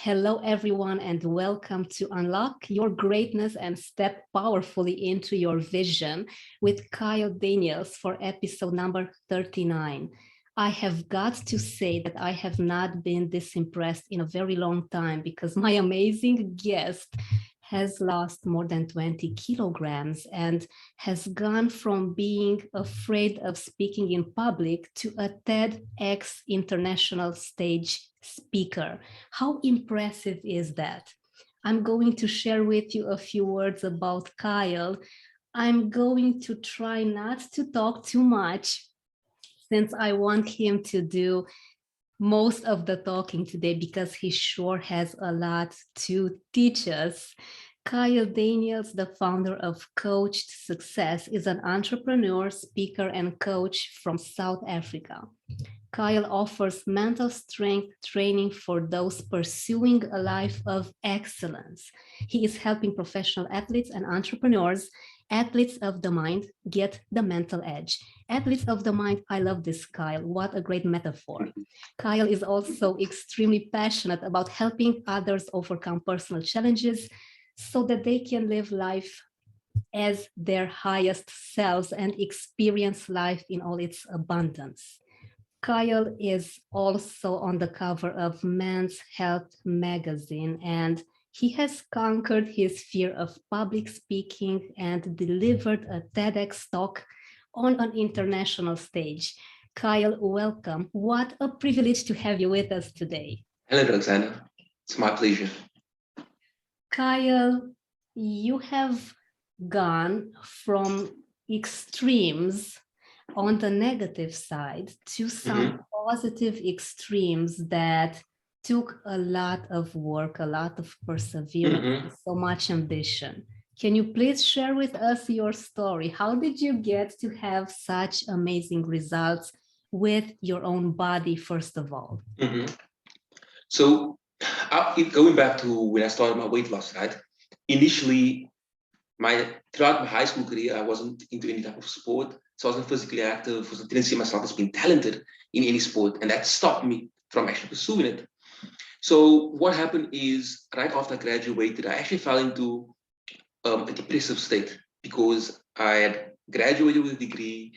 Hello, everyone, and welcome to Unlock Your Greatness and Step Powerfully into Your Vision with Kyle Daniels for episode number 39. I have got to say that I have not been this impressed in a very long time because my amazing guest has lost more than 20 kilograms and has gone from being afraid of speaking in public to a TEDx international stage speaker. How impressive is that? I'm going to share with you a few words about Kyle. I'm going to try not to talk too much since I want him to do most of the talking today because he sure has a lot to teach us. Kyle Daniels, the founder of Coached Success, is an entrepreneur, speaker, and coach from South Africa. Kyle offers mental strength training for those pursuing a life of excellence. He is helping professional athletes and entrepreneurs, athletes of the mind, get the mental edge. Athletes of the mind, I love this, Kyle. What a great metaphor. Kyle is also extremely passionate about helping others overcome personal challenges so that they can live life as their highest selves and experience life in all its abundance. Kyle is also on the cover of Men's Health magazine, and he has conquered his fear of public speaking and delivered a TEDx talk on an international stage. Kyle, welcome. What a privilege to have you with us today. Hello, Roxana. It's my pleasure. Kyle, you have gone from extremes on the negative side to some positive extremes that took a lot of work, a lot of perseverance, so much ambition. Can you please share with us your story? How did you get to have such amazing results with your own body, first of all? So going back to when I started my weight loss, right? Initially, throughout my high school career, I wasn't into any type of sport. So I wasn't physically active. I didn't see myself as being talented in any sport. And that stopped me from actually pursuing it. So what happened is right after I graduated, I actually fell into a depressive state because I had graduated with a degree,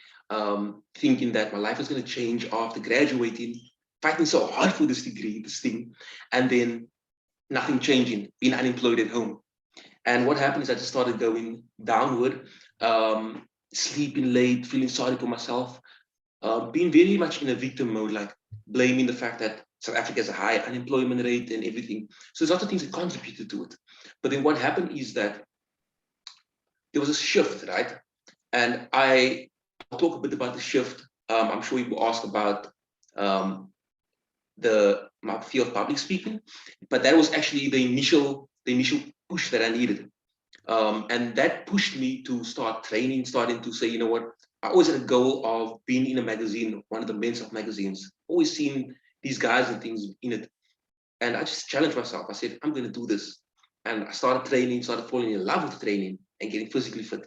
thinking that my life was going to change after graduating, fighting so hard for this degree, this thing, and then nothing changing, being unemployed at home. And what happened is I just started going downward, sleeping late, feeling sorry for myself, being very much in a victim mode, like blaming the fact that South Africa has a high unemployment rate and everything. So there's lots of things that contributed to it. But then what happened is that there was a shift, right? And I'll talk a bit about the shift. I'm sure you will ask about my fear of public speaking, but that was actually the initial push that I needed. And that pushed me to start training, starting to say, you know what, I always had a goal of being in a magazine, one of the men's health magazines, always seen these guys and things in it. And I just challenged myself. I said, I'm going to do this. And I started training, started falling in love with training and getting physically fit.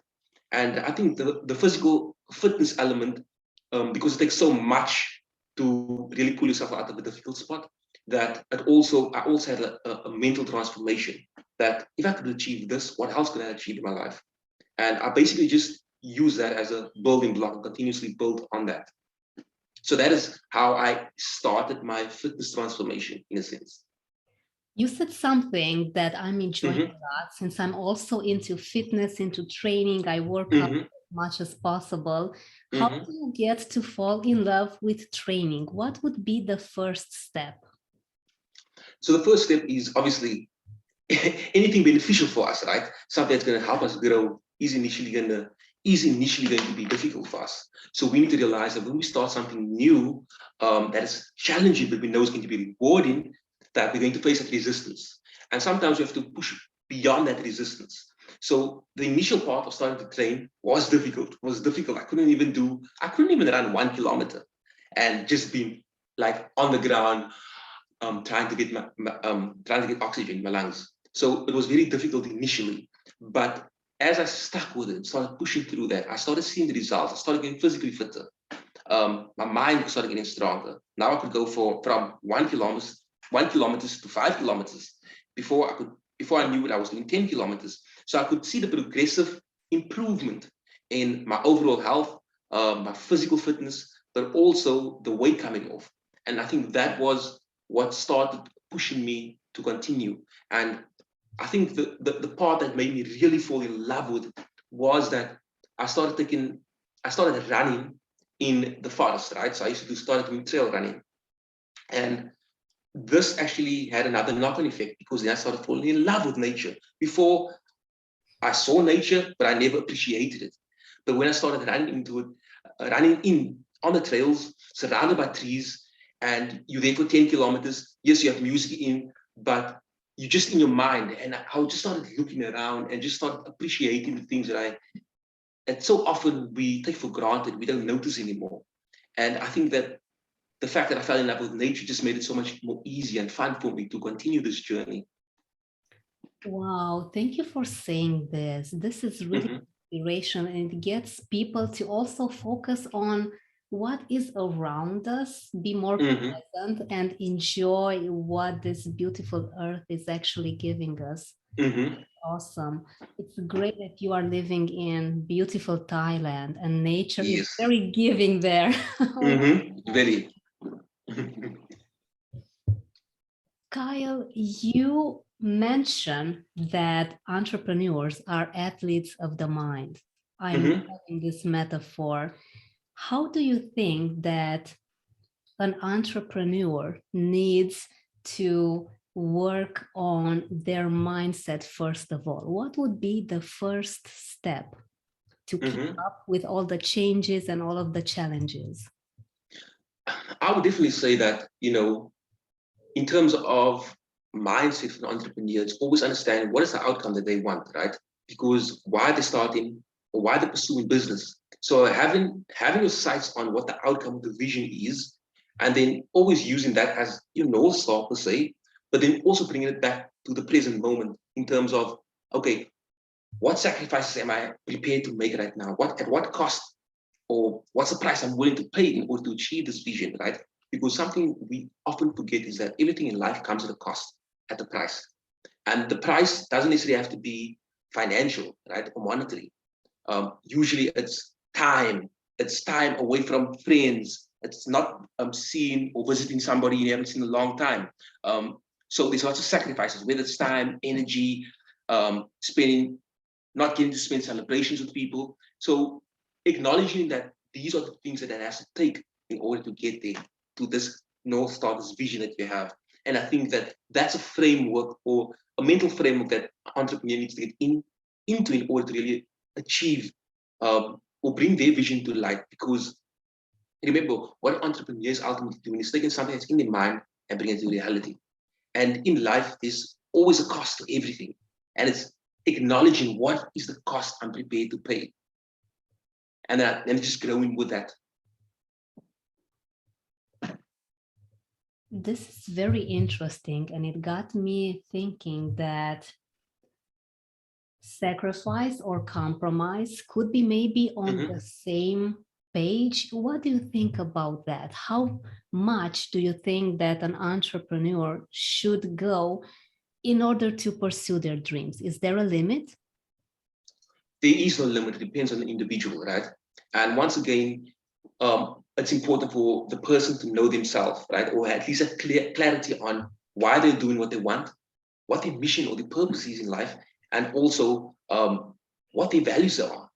And I think the physical fitness element, because it takes so much to really pull yourself out of a difficult spot, that I also had a mental transformation that if I could achieve this, what else could I achieve in my life? And I basically just use that as a building block and continuously build on that. So that is how I started my fitness transformation in a sense. You said something that I'm enjoying a lot since I'm also into fitness, into training. I work out as much as possible. How do you get to fall in love with training? What would be the first step? So the first step is obviously anything beneficial for us, right? Something that's going to help us grow is initially going to be difficult for us. So we need to realize that when we start something new that is challenging, but we know it's going to be rewarding, that we're going to face that resistance. And sometimes we have to push beyond that resistance. So the initial part of starting to train was difficult. I couldn't even run 1 kilometer and just being like on the ground, trying to get oxygen in my lungs. So it was very difficult initially, but as I stuck with it, started pushing through that, I started seeing the results. I started getting physically fitter. My mind started getting stronger. Now I could go from 1 kilometer 1 kilometers to 5 kilometers before I knew it, I was doing 10 kilometers. So I could see the progressive improvement in my overall health, my physical fitness, but also the weight coming off. And I think that was what started pushing me to continue. And I think the part that made me really fall in love with it was that I started running in the forest, right? So I used to started doing trail running. And this actually had another knock-on effect, because then I started falling in love with nature. Before, I saw nature, but I never appreciated it. But when I started running into it, running in on the trails, surrounded by trees, and you're there for 10 kilometers, yes, you have music in, but you're just in your mind. And I just started looking around and just started appreciating the things that so often we take for granted, we don't notice anymore. And I think that the fact that I fell in love with nature just made it so much more easy and fun for me to continue this journey. Wow, thank you for saying this. This is really inspiration, and it gets people to also focus on what is around us, be more present, and enjoy what this beautiful earth is actually giving us. Awesome. It's great that you are living in beautiful Thailand, and nature is very giving there. Very. Kyle, you mentioned that entrepreneurs are athletes of the mind. I'm loving this metaphor. How do you think that an entrepreneur needs to work on their mindset first of all? What would be the first step to keep up with all the changes and all of the challenges? I would definitely say that, in terms of mindset for an entrepreneur, it's always understanding what is the outcome that they want, right? Because why they're starting or why they're pursuing business. So having your sights on what the outcome of the vision is, and then always using that as your North Star per se, but then also bringing it back to the present moment in terms of, okay, what sacrifices am I prepared to make right now? At what cost, or what's the price I'm willing to pay in order to achieve this vision, right? Because something we often forget is that everything in life comes at a cost, at a price. And the price doesn't necessarily have to be financial, right, or monetary. Usually it's time. It's time away from friends. It's not seeing or visiting somebody you haven't seen in a long time. So there's lots of sacrifices, whether it's time, energy, not getting to spend celebrations with people. So acknowledging that these are the things that has to take in order to get there, to this North Star, this vision that you have. And I think that that's a framework, or a mental framework, that entrepreneur needs to get into in order to really achieve or bring their vision to light. Because remember, what entrepreneurs ultimately doing is taking something that's in their mind and bringing it to reality. And in life, there's always a cost to everything. And it's acknowledging what is the cost I'm prepared to pay. And then just growing with that. This is very interesting, and it got me thinking that sacrifice or compromise could be maybe on the same page. What do you think about that? How much do you think that an entrepreneur should go in order to pursue their dreams? Is there a limit? There is no limit. It depends on the individual, right? And once again, it's important for the person to know themselves, right? Or at least have clarity on why they're doing what they want, what their mission or their purpose is in life, and also what their values are.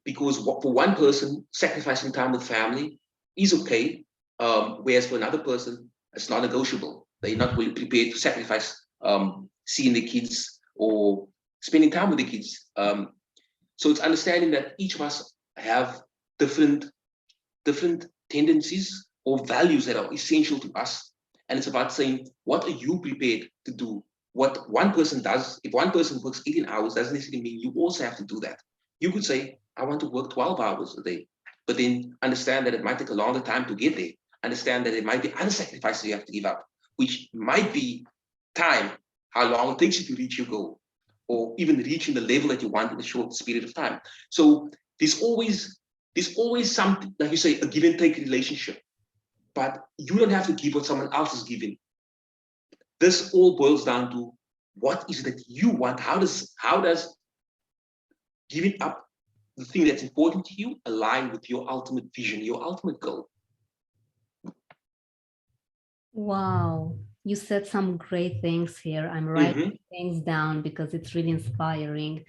Because for one person, sacrificing time with family is okay, whereas for another person, it's not negotiable. They're not really prepared to sacrifice seeing the kids or spending time with the kids. So it's understanding that each of us have different tendencies or values that are essential to us. And it's about saying, what are you prepared to do? What one person does, if one person works 18 hours, doesn't necessarily mean you also have to do that. You could say, I want to work 12 hours a day, but then understand that it might take a longer time to get there. Understand that there might be other sacrifices you have to give up, which might be time, how long it takes you to reach your goal, or even reaching the level that you want in a short period of time. So there's always something, like you say, a give and take relationship, but you don't have to give what someone else is giving. this all boils down to what is it that you want? How does giving up the thing that's important to you align with your ultimate vision, your ultimate goal? Wow, you said some great things here. I'm writing things down because it's really inspiring.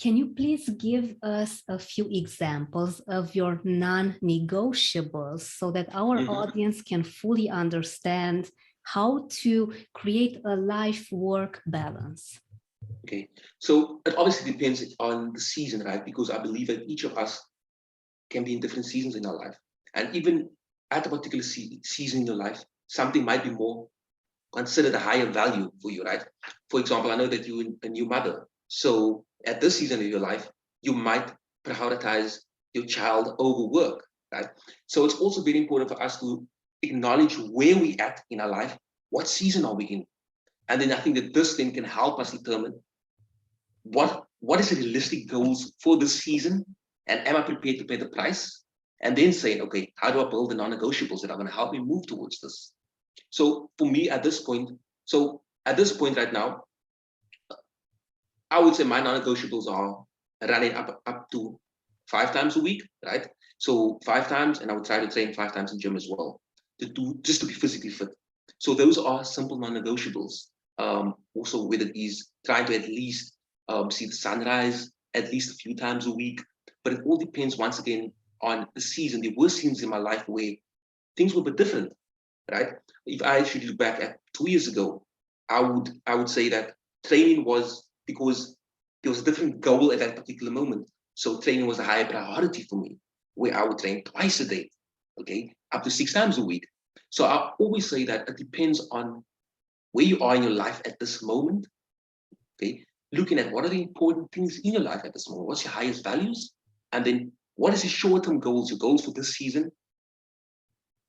Can you please give us a few examples of your non-negotiables so that our audience can fully understand how to create a life-work balance? Okay, so it obviously depends on the season, right? Because I believe that each of us can be in different seasons in our life. And even at a particular season in your life, something might be more considered a higher value for you, right? For example, I know that you're a new mother. So at this season of your life, you might prioritize your child over work, right? So it's also very important for us to acknowledge where we're at in our life, what season are we in? And then I think that this thing can help us determine what is the realistic goals for this season, and am I prepared to pay the price? And then saying, okay, how do I build the non-negotiables that are going to help me move towards this? So for me at this point, right now, I would say my non-negotiables are running up to 5 times a week, right? So 5 times, and I would try to train 5 times in gym as well just to be physically fit. So those are simple non-negotiables. Also, whether it is trying to at least see the sunrise at least a few times a week, but it all depends once again on the season. There were seasons in my life where things were a bit different, right? If I should look back at 2 years ago, I would say that training was because there was a different goal at that particular moment. So training was a higher priority for me, where I would train twice a day, okay, up to 6 times a week. So I always say that it depends on where you are in your life at this moment, okay? Looking at what are the important things in your life at this moment, what's your highest values, and then what is your short-term goals, your goals for this season,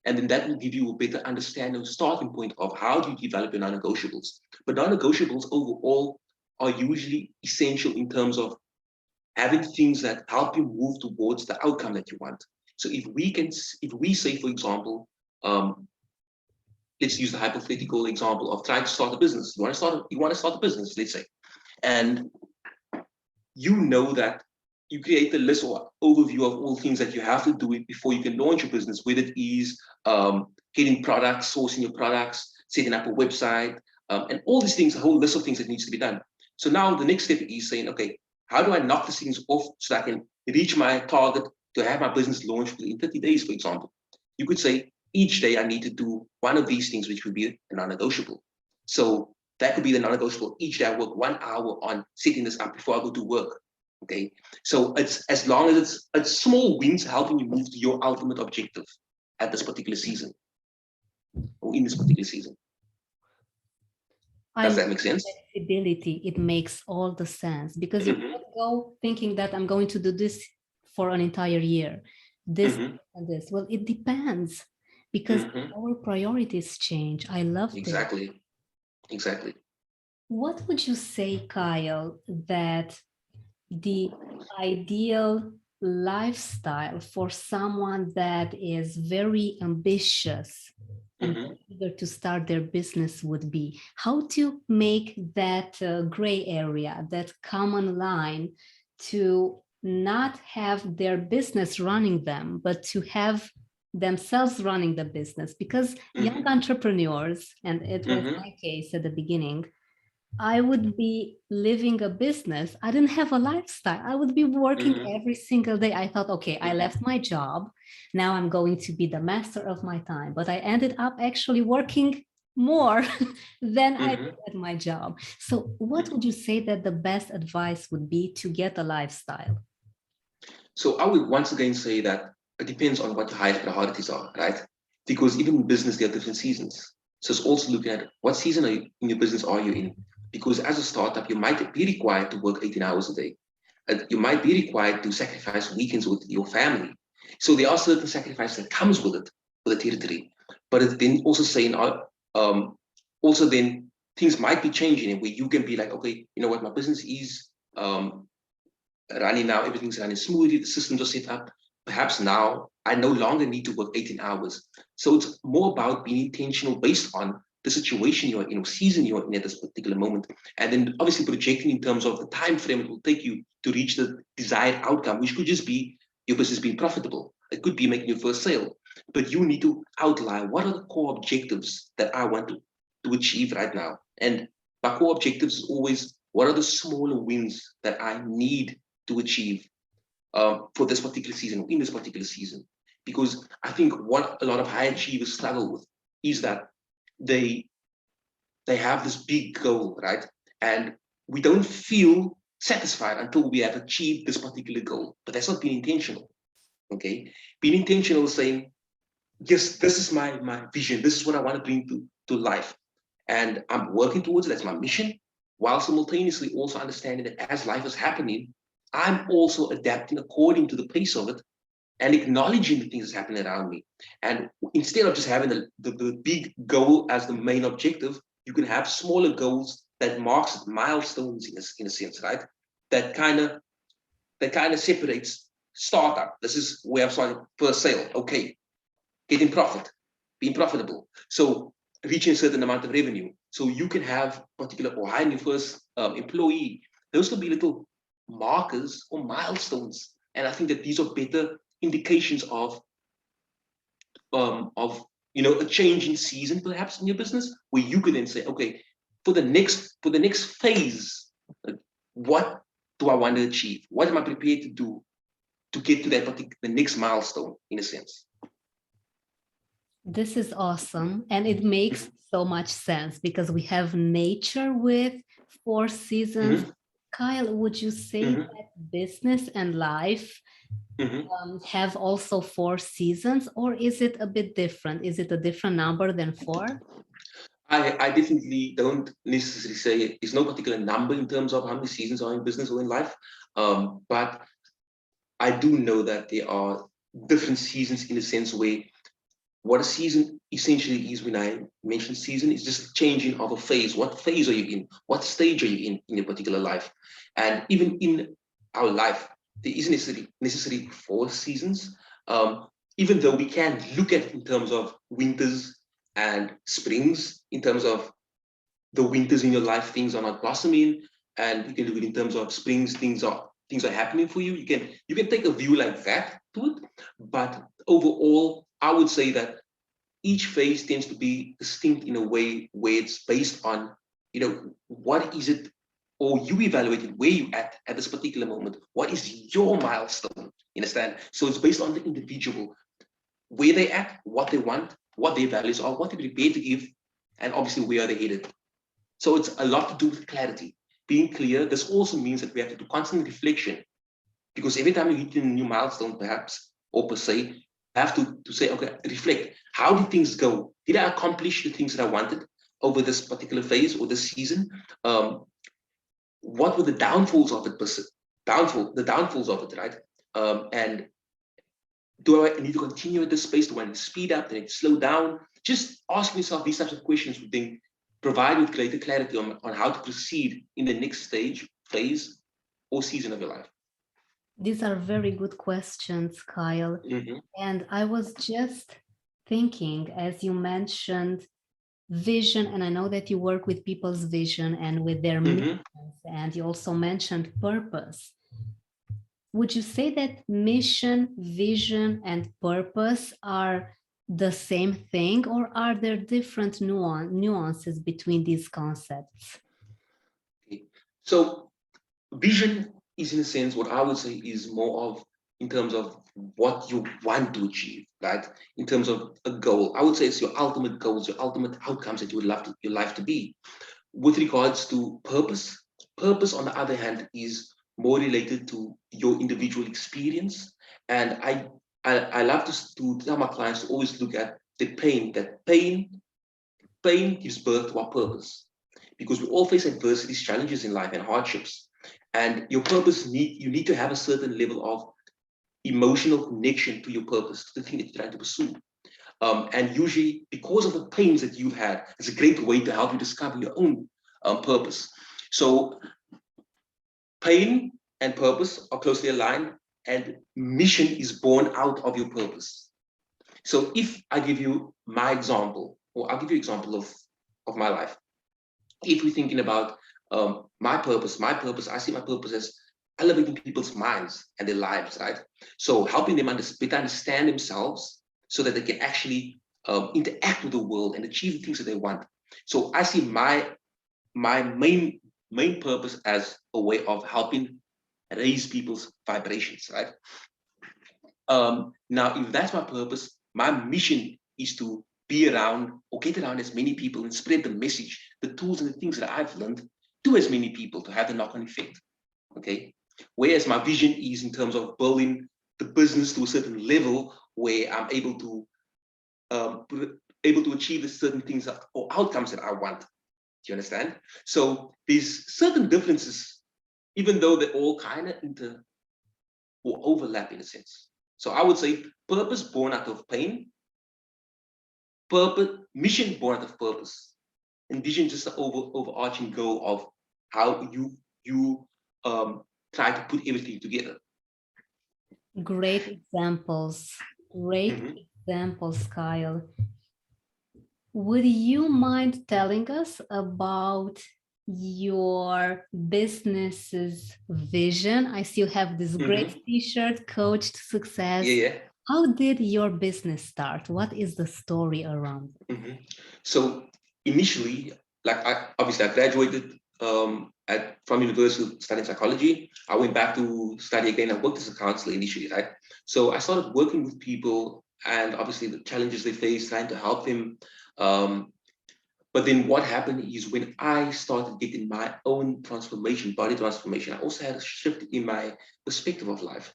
and then that will give you a better understanding, starting point of how do you develop your non-negotiables. But non-negotiables overall are usually essential in terms of having things that help you move towards the outcome that you want. So if we say, for example, let's use the hypothetical example of trying to start a business. You want to start a business, let's say, and you know that you create a list or overview of all things that you have to do before you can launch your business, whether it is getting products, sourcing your products, setting up a website, and all these things, a whole list of things that needs to be done. So now the next step is saying, okay, how do I knock these things off so that I can reach my target to have my business launched within 30 days, for example? You could say each day I need to do one of these things, which would be a non-negotiable. So that could be the non-negotiable. Each day I work 1 hour on setting this up before I go to work. Okay, so it's as long as it's small wins helping you move to your ultimate objective at this particular season or in this particular season. Does that make sense? Flexibility, it makes all the sense, because you can't go thinking that I'm going to do this for an entire year, this and this. Well, it depends, because our priorities change. I love this. Exactly. What would you say, Kyle, that the ideal lifestyle for someone that is very ambitious and eager to start their business would be? How to make that gray area, that common line, to not have their business running them, but to have themselves running the business? Because young entrepreneurs, and it was my case at the beginning, I would be living a business. I didn't have a lifestyle. I would be working every single day. I thought, okay, I left my job. Now I'm going to be the master of my time. But I ended up actually working more than I did at my job. So what would you say that the best advice would be to get a lifestyle? So I would once again say that it depends on what your highest priorities are, right? Because even in business, there are different seasons. So it's also looking at what season in your business are you in? Because as a startup, you might be required to work 18 hours a day. You might be required to sacrifice weekends with your family. So there are certain sacrifices that comes with it, with the territory. But it's then also saying, also then things might be changing where you can be like, okay, you know what, my business is running now, everything's running smoothly, the systems are set up. Perhaps now I no longer need to work 18 hours. So it's more about being intentional based on the situation you're in or season you're in at this particular moment, and then obviously projecting in terms of the time frame it will take you to reach the desired outcome, which could just be your business being profitable. It could be making your first sale, but you need to outline what are the core objectives that I want to achieve right now. And my core objectives is always what are the smaller wins that I need to achieve for this particular season, in this particular season. Because I think what a lot of high achievers struggle with is that they have this big goal, right? And we don't feel satisfied until we have achieved this particular goal. But that's not being intentional. Okay, being intentional is saying, yes, this is my vision. This is what I want to bring to life, and I'm working towards it. That's my mission, while simultaneously also understanding that as life is happening, I'm also adapting according to the pace of it and acknowledging the things that's happening around me. And instead of just having the big goal as the main objective, you can have smaller goals that marks milestones in a sense, right? That kind of separates startup. This is where I'm starting first sale. Okay, getting profit, being profitable. So reaching a certain amount of revenue. So you can have particular or hiring your first employee. Those could be little markers or milestones. And I think that these are better indications of a change in season perhaps in your business, where you could then say, okay, for the next phase, what do I want to achieve? What am I prepared to do to get to that particular the next milestone in a sense? This is awesome. And it makes so much sense because we have nature with 4 seasons. Kyle, would you say that business and life have also 4 seasons, or is it a bit different? Is it a different number than 4? I definitely don't necessarily say it's no particular number in terms of how many seasons are in business or in life. But I do know that there are different seasons in the sense where what a season essentially is, when I mention season, is just changing of a phase. What phase are you in? What stage are you in your particular life? And even in our life, there isn't necessarily 4 seasons. Even though we can look at it in terms of winters and springs, in terms of the winters in your life, things are not blossoming, and you can look at it in terms of springs, things are happening for you. You can take a view like that to it, but overall, I would say that each phase tends to be distinct in a way where it's based on, what is it, or you evaluating where you at this particular moment. What is your milestone? You understand? So it's based on the individual, where they at, what they want, what their values are, what they're prepared to give, and obviously where they're headed. So it's a lot to do with clarity. Being clear, this also means that we have to do constant reflection, because every time you hit a new milestone, perhaps, or per se, have to say, okay, reflect. How did things go? Did I accomplish the things that I wanted over this particular phase or this season? What were the downfalls of it? The downfalls of it, right? And do I need to continue at this pace? Do I need to speed up? Do I need to slow down? Just asking yourself these types of questions would then provide with greater clarity on how to proceed in the next stage, phase, or season of your life. These are very good questions, Kyle. And I was just thinking, as you mentioned, vision, and I know that you work with people's vision and with their missions, and you also mentioned purpose. Would you say that mission, vision, and purpose are the same thing, or are there different nuances between these concepts? So vision is, in a sense, what I would say is more of in terms of what you want to achieve, right? In terms of a goal, I would say it's your ultimate goals, your ultimate outcomes that you would love your life to be. With regards to purpose, on the other hand, is more related to your individual experience. And I love to tell my clients to always look at the pain. That pain gives birth to our purpose, because we all face adversities, challenges in life, and hardships. And your purpose you need to have a certain level of emotional connection to your purpose, to the thing that you're trying to pursue. And usually, because of the pains that you've had, it's a great way to help you discover your own purpose. So pain and purpose are closely aligned, and mission is born out of your purpose. So if I give you my example, or I'll give you an example of of my life. If we're thinking about my purpose, I see my purpose as elevating people's minds and their lives, right? So helping them better understand themselves so that they can actually interact with the world and achieve the things that they want. So I see my main purpose as a way of helping raise people's vibrations, right? Now, if that's my purpose, my mission is to be around or get around as many people and spread the message, the tools and the things that I've learned to as many people to have the knock-on effect. Okay. Whereas my vision is in terms of building the business to a certain level where I'm able to achieve the certain things or outcomes that I want. Do you understand? So there's certain differences, even though they all kind of or overlap in a sense. So I would say purpose born out of pain, mission born out of purpose, and vision just the overarching goal of how you try to put everything together. Great examples. Great examples, Kyle. Would you mind telling us about your business's vision? I see you have this great t-shirt, Coach to Success. Yeah. How did your business start? What is the story around it? So initially, like I graduated from university studying psychology. I went back to study again. I worked as a counselor initially, right? So I started working with people and obviously the challenges they face, trying to help them. But then what happened is when I started getting my own transformation, body transformation, I also had a shift in my perspective of life.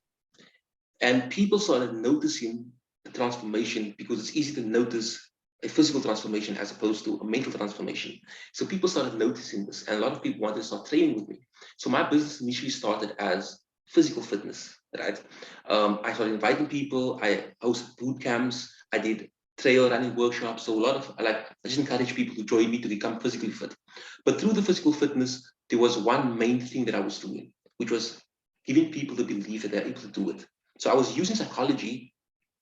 And people started noticing the transformation because it's easy to notice a physical transformation as opposed to a mental transformation. So people started noticing this, and a lot of people wanted to start training with me. So my business initially started as physical fitness, right? I started inviting people. I hosted boot camps. I did trail running workshops. So I just encourage people to join me to become physically fit. But through the physical fitness, there was one main thing that I was doing, which was giving people the belief that they're able to do it. So I was using psychology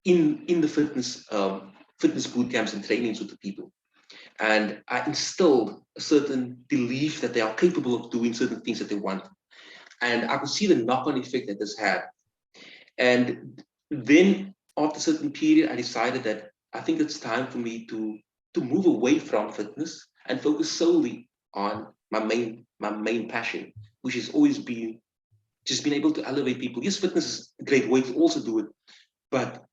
in the fitness boot camps and trainings with the people. And I instilled a certain belief that they are capable of doing certain things that they want. And I could see the knock-on effect that this had. And then after a certain period, I decided that I think it's time for me to move away from fitness and focus solely on my main passion, which has always been just being able to elevate people. Yes, fitness is a great way to also do it, but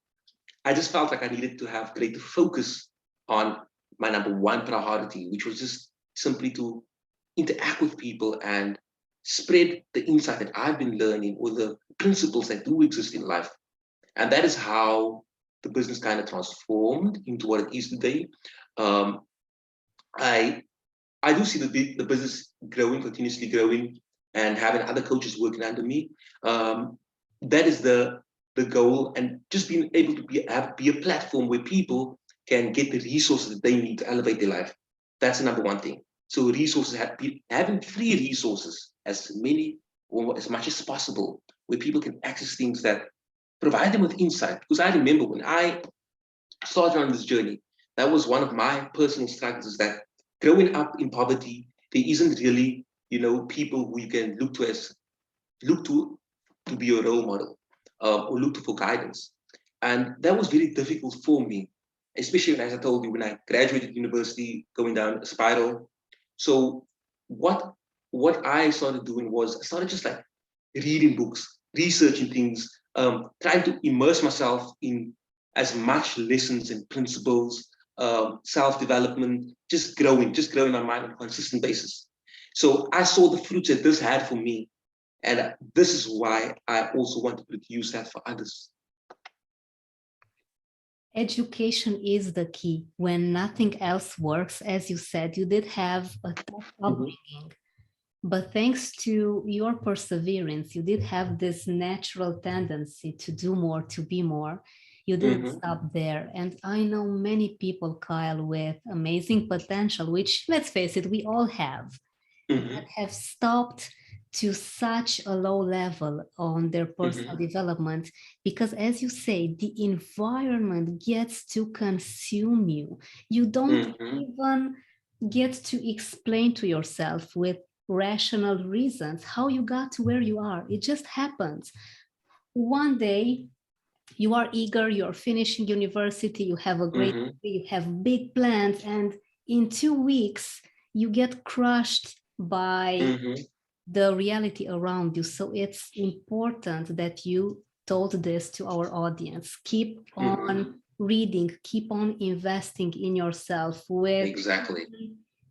I just felt like I needed to have greater focus on my number one priority, which was just simply to interact with people and spread the insight that I've been learning or the principles that do exist in life. And that is how the business kind of transformed into what it is today. I do see the business growing, continuously growing, and having other coaches working under me. That is the goal, and just being able to be a platform where people can get the resources that they need to elevate their life. That's the number one thing. So resources, having free resources, as many or as much as possible, where people can access things that provide them with insight. Because I remember when I started on this journey, that was one of my personal struggles, is that growing up in poverty, there isn't really, people who you can look to be a role model, or look to for guidance. And that was very difficult for me, especially as I told you, when I graduated university, going down a spiral. So what I started doing was I started just like reading books, researching things, trying to immerse myself in as much lessons and principles, self-development, just growing my mind on a consistent basis. So I saw the fruits that this had for me. And this is why I also want to produce that for others. Education is the key. When nothing else works, as you said, you did have a tough upbringing. But thanks to your perseverance, you did have this natural tendency to do more, to be more. You didn't stop there. And I know many people, Kyle, with amazing potential, which, let's face it, we all have, that have stopped to such a low level on their personal development, because as you say, the environment gets to consume you. You don't even get to explain to yourself with rational reasons how you got to where you are. It just happens. One day you are eager, you're finishing university, you have a great degree, you have big plans, and in 2 weeks you get crushed by the reality around you. So it's important that you told this to our audience. Keep on reading, keep on investing in yourself with Exactly.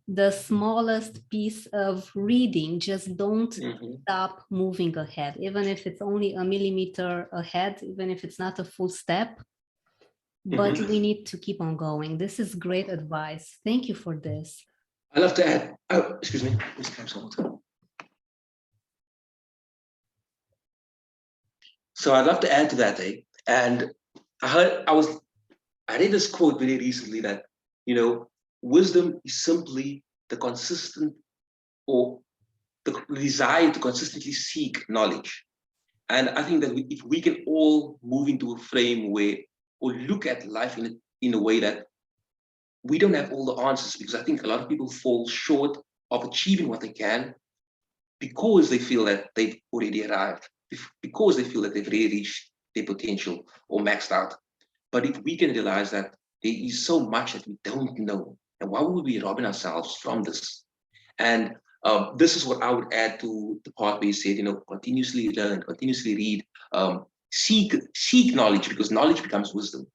the smallest piece of reading. Just don't stop moving ahead, even if it's only a millimeter ahead, even if it's not a full step. But we need to keep on going. This is great advice. Thank you for this. I love to add, excuse me, let's have some water. So I'd love to add to that, and I read this quote very recently that, wisdom is simply the consistent or the desire to consistently seek knowledge. And I think that if we can all move into a frame where, or look at life in a way that we don't have all the answers, because I think a lot of people fall short of achieving what they can because they feel that they've already arrived, because they feel that they've already reached their potential or maxed out. But if we can realize that there is so much that we don't know, and why would we robbing ourselves from this? And this is what I would add to the part where you said, continuously learn, continuously read, seek knowledge, because knowledge becomes wisdom.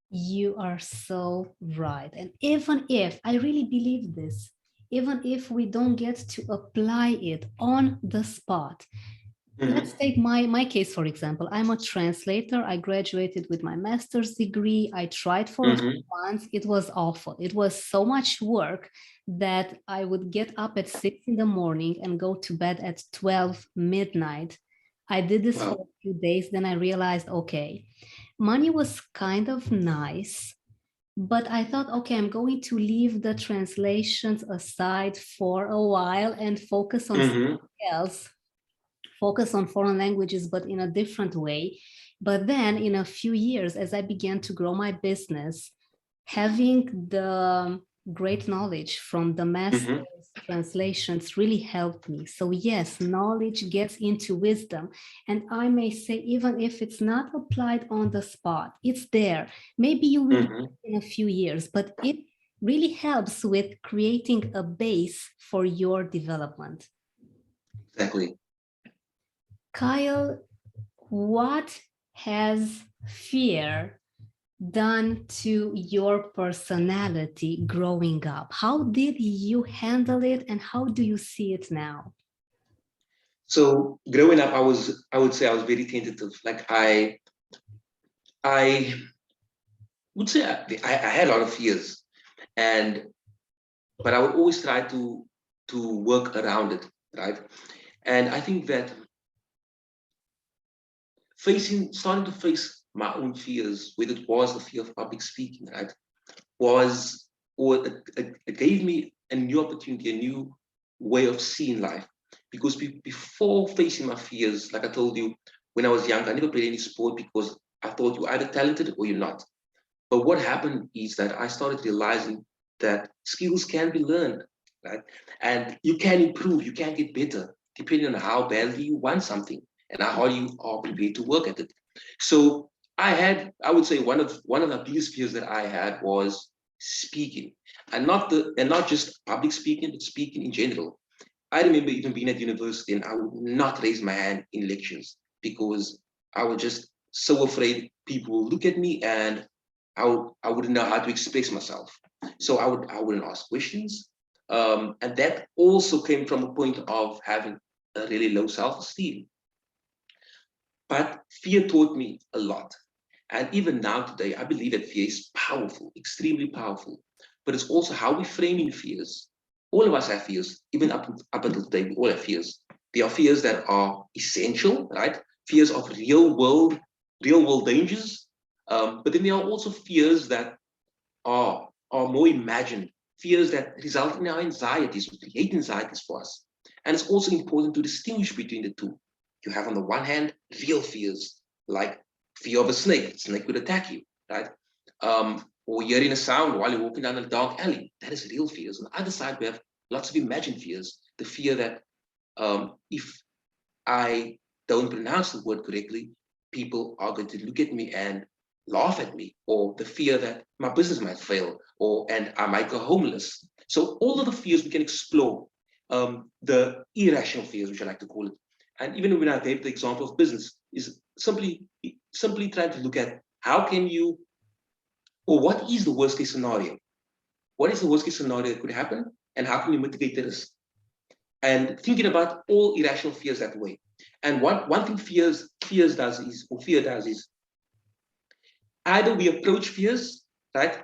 You are so right. And even if, I really believe this, even if we don't get to apply it on the spot, let's take my case, for example. I'm a translator. I graduated with my master's degree. I tried for a few months. It was awful. It was so much work that I would get up at 6 in the morning and go to bed at 12 midnight. I did this for a few days. Then I realized, okay, money was kind of nice, but I thought, okay, I'm going to leave the translations aside for a while and focus on something else. Focus on foreign languages, but in a different way. But then in a few years, as I began to grow my business, having the great knowledge from the master's translations really helped me. So yes, knowledge gets into wisdom. And I may say, even if it's not applied on the spot, it's there. Maybe you will in a few years, but it really helps with creating a base for your development. Exactly. Kyle, what has fear done to your personality growing up? How did you handle it and how do you see it now? So growing up, I would say I was very tentative. Like I would say I had a lot of fears, but I would always try to work around it, right? And I think that starting to face my own fears, whether it was the fear of public speaking, right, it gave me a new opportunity, a new way of seeing life. Because before facing my fears, like I told you, when I was young, I never played any sport because I thought you're either talented or you're not. But what happened is that I started realizing that skills can be learned, right? And you can improve, you can get better, depending on how badly you want something and how you are prepared to work at it. So I would say one of the biggest fears that I had was speaking, and not just public speaking, but speaking in general. I remember even being at university and I would not raise my hand in lectures because I was just so afraid people will look at me and I wouldn't know how to express myself. So I wouldn't ask questions. And that also came from a point of having a really low self-esteem. But fear taught me a lot. And even now today, I believe that fear is powerful, extremely powerful. But it's also how we frame in fears. All of us have fears, even up until today, we all have fears. There are fears that are essential, right? Fears of real world dangers. But then there are also fears that are more imagined, fears that result in our anxieties, or create anxieties for us. And it's also important to distinguish between the two. You have on the one hand, real fears, like fear of a snake could attack you, right? or hearing a sound while you're walking down a dark alley. That is real fears. On the other side, we have lots of imagined fears. The fear that if I don't pronounce the word correctly, people are going to look at me and laugh at me, or the fear that my business might fail, and I might go homeless. So all of the fears we can explore, the irrational fears, which I like to call it. And even when I gave the example of business, is simply trying to look at how can you, or what is the worst case scenario? What is the worst case scenario that could happen, and how can you mitigate the risk? And thinking about all irrational fears that way. And one thing fear does is either we approach fears, right,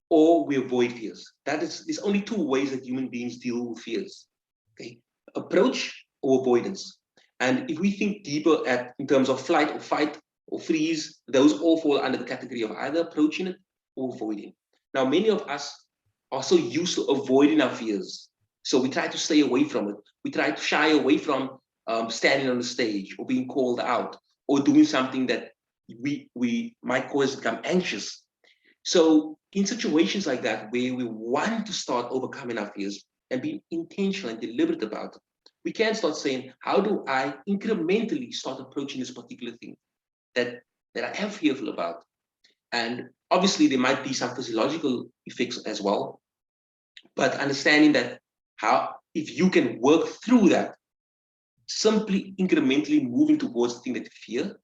or we avoid fears. There's only two ways that human beings deal with fears. Okay, approach or avoidance. And if we think deeper in terms of flight or fight or freeze, those all fall under the category of either approaching it or avoiding. Now, many of us are so used to avoiding our fears, so we try to stay away from it. We try to shy away from standing on the stage or being called out or doing something that we might cause us to become anxious. So in situations like that, where we want to start overcoming our fears and be intentional and deliberate about it, we can start saying, how do I incrementally start approaching this particular thing that I am fearful about? And obviously there might be some physiological effects as well, but understanding that if you can work through that, simply incrementally moving towards the thing that you fear,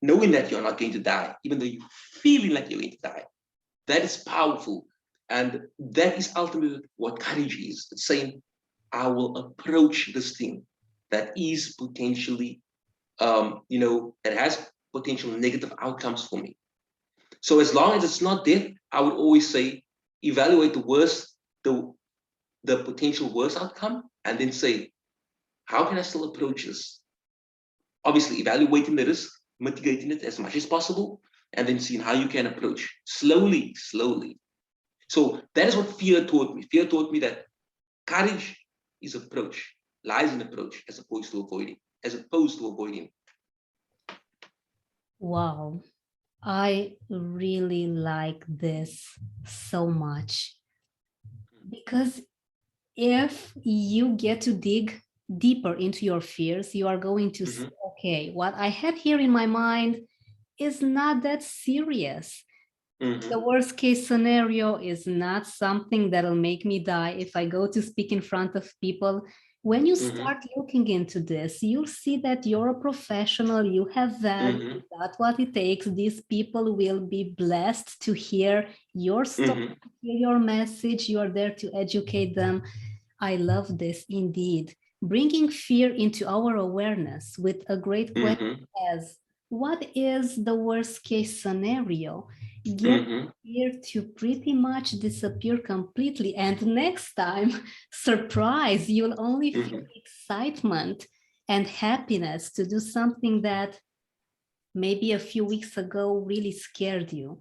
knowing that you're not going to die, even though you're feeling like you're going to die, that is powerful. And that is ultimately what courage is. It's saying, I will approach this thing that is potentially, that has potential negative outcomes for me. So as long as it's not death, I would always say, evaluate the potential worst outcome, and then say, how can I still approach this? Obviously, evaluating the risk, mitigating it as much as possible, and then seeing how you can approach slowly. So that is what fear taught me. Fear taught me that courage is approach, lies in approach, as opposed to avoiding. Wow, I really like this so much, because if you get to dig deeper into your fears, you are going to see, okay, what I had here in my mind is not that serious. The worst case scenario is not something that'll make me die if I go to speak in front of people. When you start looking into this, you'll see that you're a professional, you have value, that's what it takes. These people will be blessed to hear your story, hear your message. You are there to educate them. I love this indeed. Bringing fear into our awareness with a great question as, what is the worst case scenario? Get fear to pretty much disappear completely. And next time, surprise, you'll only feel excitement and happiness to do something that maybe a few weeks ago really scared you.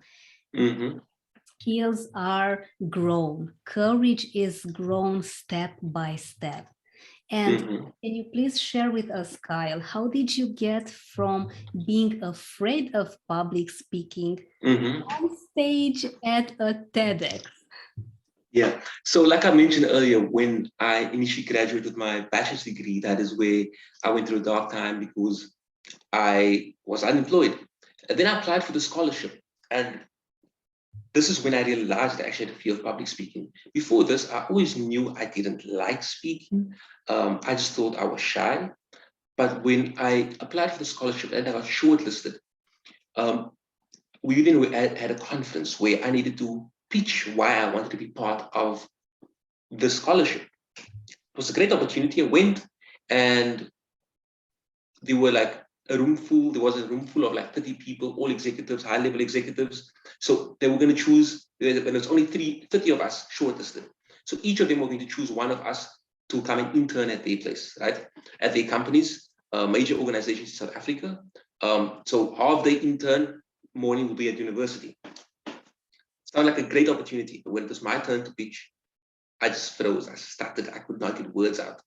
Skills are grown. Courage is grown step by step. And can you please share with us, Kyle, how did you get from being afraid of public speaking on stage at a TEDx? Yeah. So like I mentioned earlier, when I initially graduated with my bachelor's degree, that is where I went through a dark time because I was unemployed. And then I applied for the scholarship. And this is when I realized I actually had a fear of public speaking. Before this, I always knew I didn't like speaking. I just thought I was shy. But when I applied for the scholarship and I got shortlisted, we then had a conference where I needed to pitch why I wanted to be part of the scholarship. It was a great opportunity. I went, and there were like there was a room full of like 30 people, all executives, high-level executives. So they were going to choose, and there's only 30 of us shortlisted. So each of them were going to choose one of us to come and intern at their place, right? At their companies, major organizations in South Africa. So half the intern morning will be at university. Sounded like a great opportunity. But when it was my turn to pitch, I just froze. I stuttered. I could not get words out.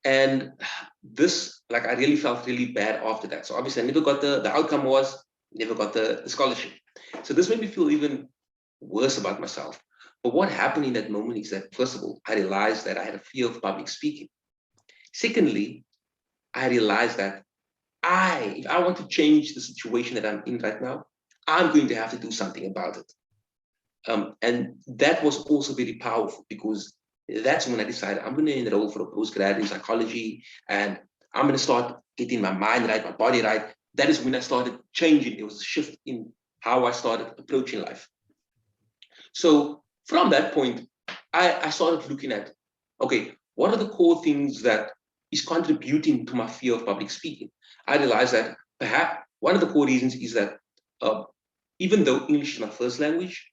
And this, like, I really felt really bad after that. So obviously I never got the outcome was never got the scholarship. So this made me feel even worse about myself. But what happened in that moment is that, first of all, I realized that I had a fear of public speaking. Secondly, I realized that if I want to change the situation that I'm in right now, I'm going to have to do something about it. And that was also very powerful, because that's when I decided I'm going to enroll for a postgrad in psychology, and I'm going to start getting my mind right, my body right. That is when I started changing. There was a shift in how I started approaching life. So from that point, I started looking at, okay, what are the core things that is contributing to my fear of public speaking? I realized that perhaps one of the core reasons is that even though English is my first language,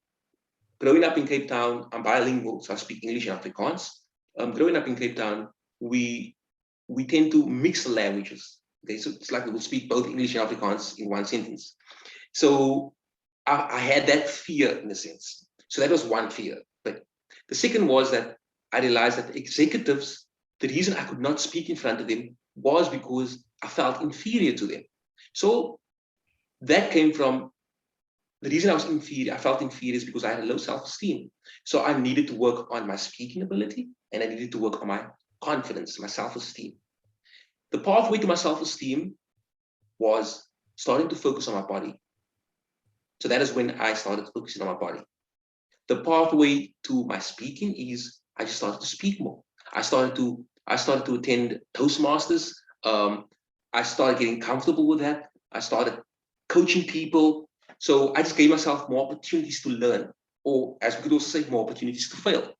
growing up in Cape Town, I'm bilingual, so I speak English and Afrikaans. Growing up in Cape Town, we tend to mix the languages. Okay, so it's like we will speak both English and Afrikaans in one sentence. So I had that fear in a sense. So that was one fear. But the second was that I realized that executives, the reason I could not speak in front of them was because I felt inferior to them. So that came from the reason I was inferior, I felt inferior is because I had a low self-esteem. So I needed to work on my speaking ability, and I needed to work on my confidence, my self-esteem. The pathway to my self-esteem was starting to focus on my body. So that is when I started focusing on my body. The pathway to my speaking is I just started to speak more. I started to attend Toastmasters. I started getting comfortable with that. I started coaching people. So I just gave myself more opportunities to learn, or as we could also say, more opportunities to fail.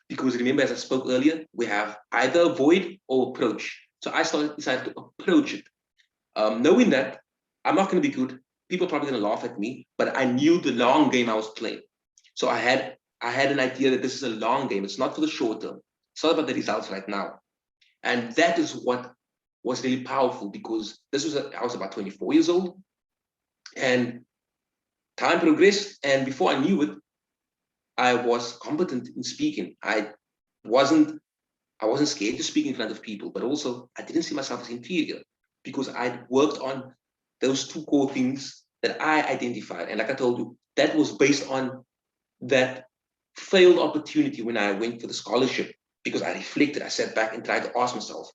Because remember, as I spoke earlier, we have either avoid or approach. So I decided to approach it, knowing that I'm not going to be good. People are probably going to laugh at me, but I knew the long game I was playing. So I had an idea that this is a long game. It's not for the short term. It's not about the results right now. And that is what was really powerful, because I was about 24 years old, and time progressed. And before I knew it, I was competent in speaking. I wasn't scared to speak in front of people, but also I didn't see myself as inferior, because I'd worked on those two core things that I identified. And like I told you, that was based on that failed opportunity when I went for the scholarship, because I reflected, I sat back and tried to ask myself,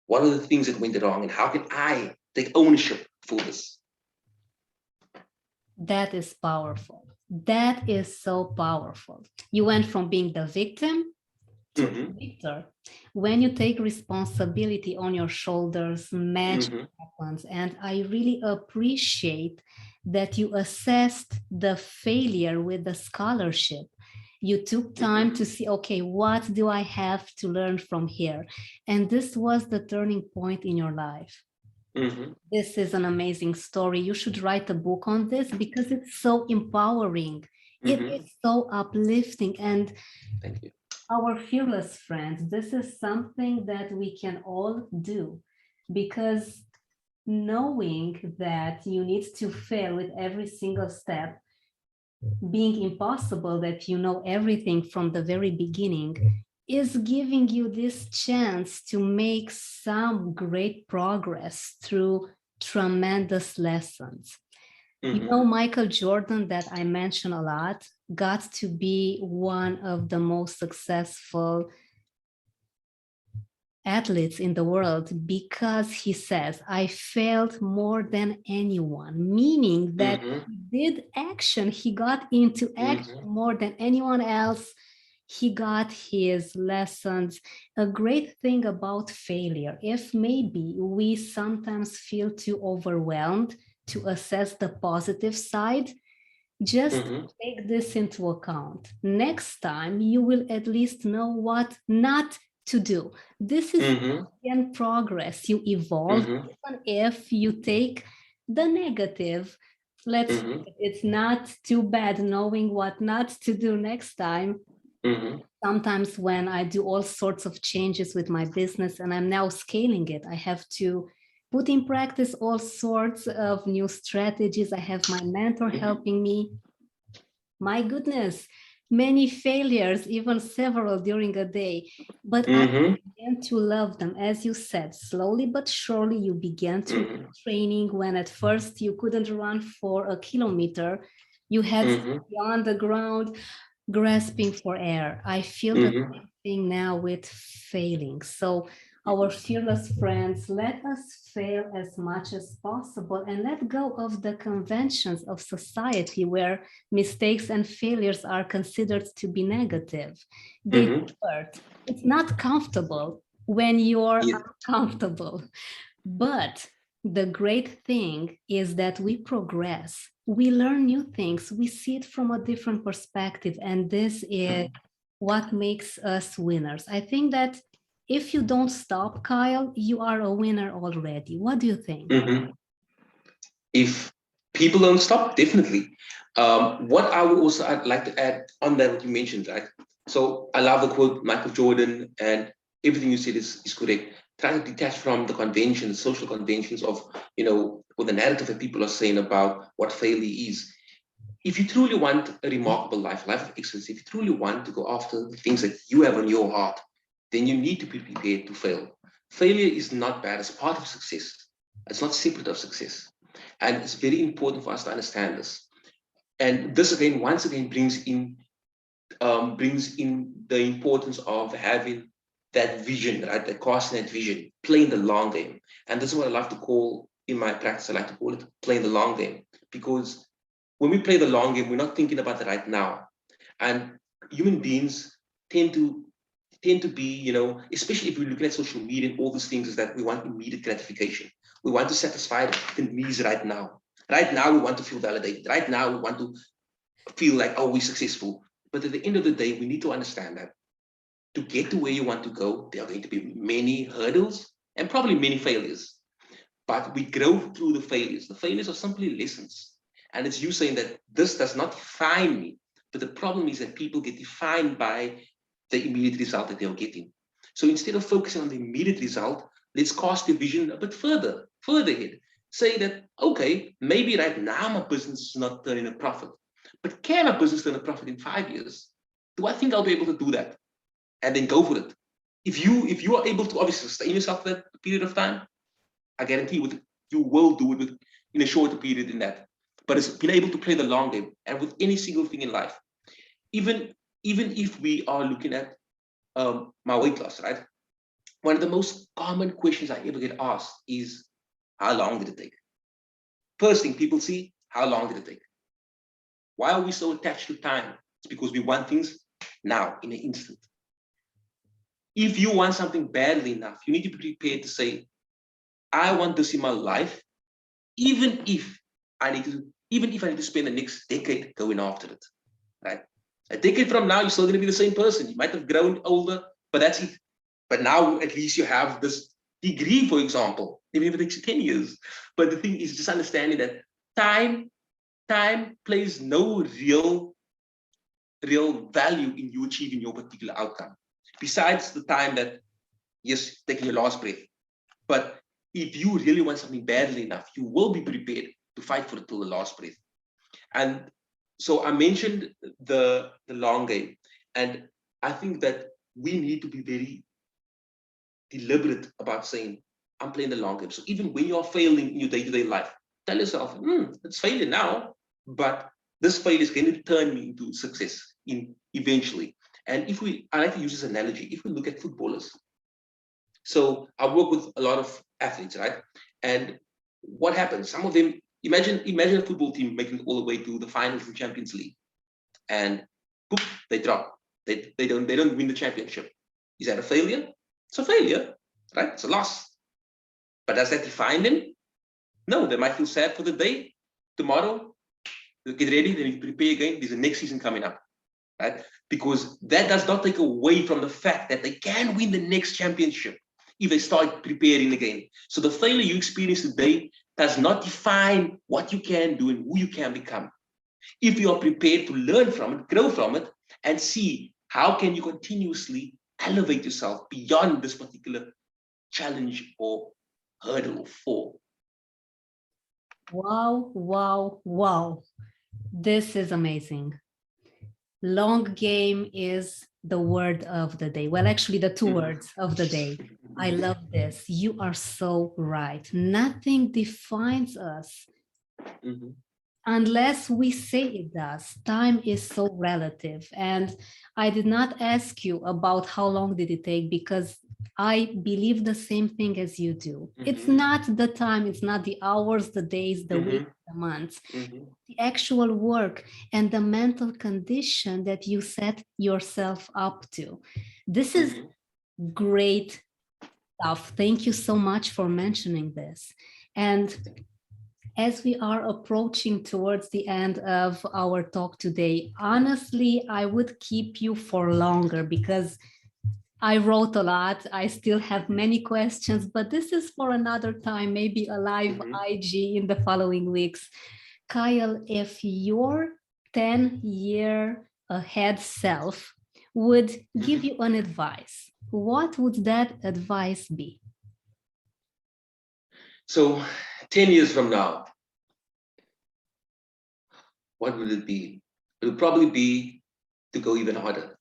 what are the things that went wrong and how can I take ownership for this? That is powerful. That is so powerful. You went from being the victim to the victor. When you take responsibility on your shoulders, magic happens. And I really appreciate that you assessed the failure with the scholarship. You took time to see, okay, what do I have to learn from here? And this was the turning point in your life. This is an amazing story. You should write a book on this, because it's so empowering. It is so uplifting. And thank you. Our fearless friends, this is something that we can all do, because knowing that you need to fail with every single step, being impossible that you know everything from the very beginning, is giving you this chance to make some great progress through tremendous lessons. You know, Michael Jordan, that I mention a lot, got to be one of the most successful athletes in the world because he says, I failed more than anyone, meaning that he did action, he got into action more than anyone else. He got his lessons. A great thing about failure, if maybe we sometimes feel too overwhelmed to assess the positive side, just take this into account. Next time, you will at least know what not to do. This is again progress. You evolve, even if you take the negative. It's not too bad knowing what not to do next time. Sometimes when I do all sorts of changes with my business and I'm now scaling it, I have to put in practice all sorts of new strategies. I have my mentor helping me. My goodness, many failures, even several during a day, but I began to love them. As you said, slowly but surely you began to training when at first you couldn't run for a kilometer. You had to Mm-hmm. be on the ground, grasping for air. I feel the Mm-hmm. same thing now with failing. So our fearless friends, let us fail as much as possible and let go of the conventions of society where mistakes and failures are considered to be negative. They Mm-hmm. hurt. It's not comfortable when you're Yeah. uncomfortable. But the great thing is that we progress. We learn new things. We see it from a different perspective. And this is what makes us winners. I think that if you don't stop, Kyle, you are a winner already. What do you think? Mm-hmm. If people don't stop, definitely. What I would also I'd like to add on that what you mentioned, right? So I love the quote Michael Jordan, and everything you said is correct. Trying to detach from the conventions, social conventions of, or the narrative that people are saying about what failure is. If you truly want a remarkable life of excellence, if you truly want to go after the things that you have on your heart, then you need to be prepared to fail. Failure is not bad, it's part of success. It's not separate of success. And it's very important for us to understand this. And this again, once again, brings in the importance of having that vision, right? The casting that vision, playing the long game. And this is what I like to call in my practice. I like to call it playing the long game, because when we play the long game, we're not thinking about the right now. And human beings tend to be, especially if we're looking at social media and all these things, is that we want immediate gratification. We want to satisfy the needs right now. Right now, we want to feel validated. Right now, we want to feel like, oh, we're successful. But at the end of the day, we need to understand that to get to where you want to go, there are going to be many hurdles and probably many failures. But we grow through the failures. The failures are simply lessons. And it's you saying that this does not define me. But the problem is that people get defined by the immediate result that they're getting. So instead of focusing on the immediate result, let's cast the vision a bit further ahead. Say that, okay, maybe right now my business is not turning a profit, but can my business turn a profit in 5 years? Do I think I'll be able to do that? And then go for it. If you are able to obviously sustain yourself for that period of time, I guarantee you will do it in a shorter period than that. But it's being able to play the long game, and with any single thing in life, even if we are looking at my weight loss, right? One of the most common questions I ever get asked is, how long did it take? First thing people see, how long did it take? Why are we so attached to time? It's because we want things now, in an instant. If you want something badly enough, you need to be prepared to say, I want this in my life, even if I need to spend the next decade going after it. Right? A decade from now, you're still going to be the same person. You might have grown older, but that's it. But now at least you have this degree, for example, even if it takes you 10 years. But the thing is just understanding that time plays no real value in you achieving your particular outcome. Besides the time that, yes, taking your last breath. But if you really want something badly enough, you will be prepared to fight for it till the last breath. And so I mentioned the long game. And I think that we need to be very deliberate about saying, I'm playing the long game. So even when you're failing in your day-to-day life, tell yourself, it's failing now, but this failure is going to turn me into success eventually. And I like to use this analogy. If we look at footballers, so I work with a lot of athletes, right? And what happens? Some of them, imagine a football team making it all the way to the finals in Champions League, and poof, they drop. They don't win the championship. Is that a failure? It's a failure, right? It's a loss. But does that define them? No, they might feel sad for the day. Tomorrow, they'll get ready, they need to prepare again. There's a next season coming up, right? Because that does not take away from the fact that they can win the next championship if they start preparing again. So the failure you experience today does not define what you can do and who you can become. If you are prepared to learn from it, grow from it, and see how can you continuously elevate yourself beyond this particular challenge or hurdle or fall. Wow, wow, wow. This is amazing. Long game is the word of the day. Well, actually, the two words of the day. I love this. You are so right. Nothing defines us. Mhm. unless we say it does. Time is so relative. And I did not ask you about how long did it take, because I believe the same thing as you do. It's not the time, it's not the hours, the days, the weeks, the months. The actual work and the mental condition that you set yourself up to. This is great stuff. Thank you so much for mentioning this. And as we are approaching towards the end of our talk today, honestly, I would keep you for longer because I wrote a lot. I still have many questions, but this is for another time, maybe a live IG in the following weeks. Kyle, if your 10-year ahead self would give you an advice, what would that advice be? So 10 years from now, what would it be? It would probably be to go even harder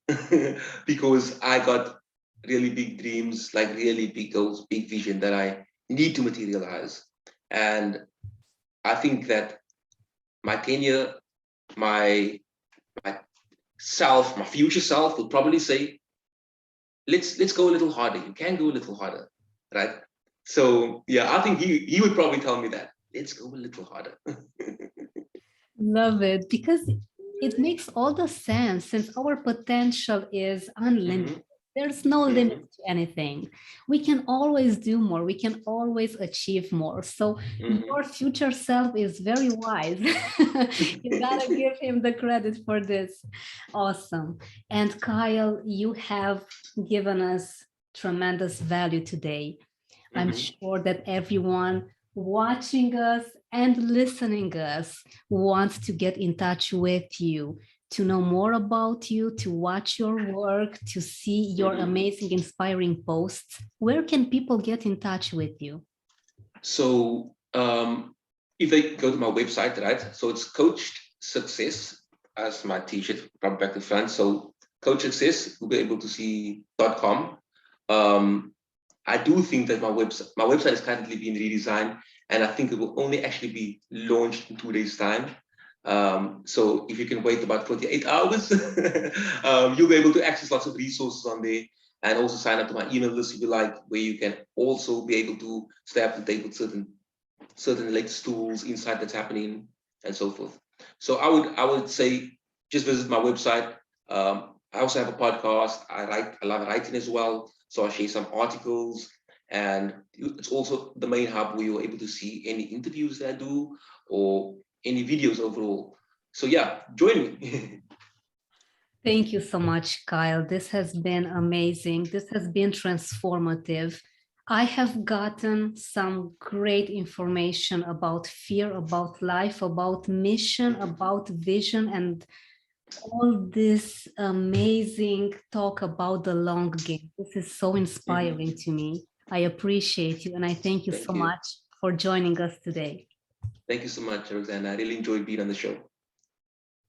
because I got really big dreams, like really big goals, big vision that I need to materialize. And I think that my 10-year, my self, my future self would probably say, let's go a little harder. You can go a little harder, right? So yeah, I think he would probably tell me that. Let's go a little harder. Love it, because it makes all the sense since our potential is unlimited. There's no limit to anything. We can always do more. We can always achieve more. So your future self is very wise. You gotta give him the credit for this. Awesome. And Kyle, you have given us tremendous value today. I'm sure that everyone watching us and listening us wants to get in touch with you, to know more about you, to watch your work, to see your amazing, inspiring posts. Where can people get in touch with you? So if they go to my website, right? So it's Coached Success as my t-shirt, from back to front. So Coach Success, you'll be able to see .com. I do think that my website is currently being redesigned, and I think it will only actually be launched in 2 days' time. So if you can wait about 48 hours, you'll be able to access lots of resources on there, and also sign up to my email list if you like, where you can also be able to stay up to date with certain latest tools, insight that's happening, and so forth. So I would say just visit my website. I also have a podcast. I love writing as well. So I share some articles, and it's also the main hub where you're able to see any interviews that I do or any videos overall. So yeah, join me. Thank you so much, Kyle. This has been amazing. This has been transformative. I have gotten some great information about fear, about life, about mission, about vision, and all this amazing talk about the long game. This is so inspiring to me. I appreciate you, and I thank you so much for joining us today. Thank you so much, Roxanne. I really enjoyed being on the show.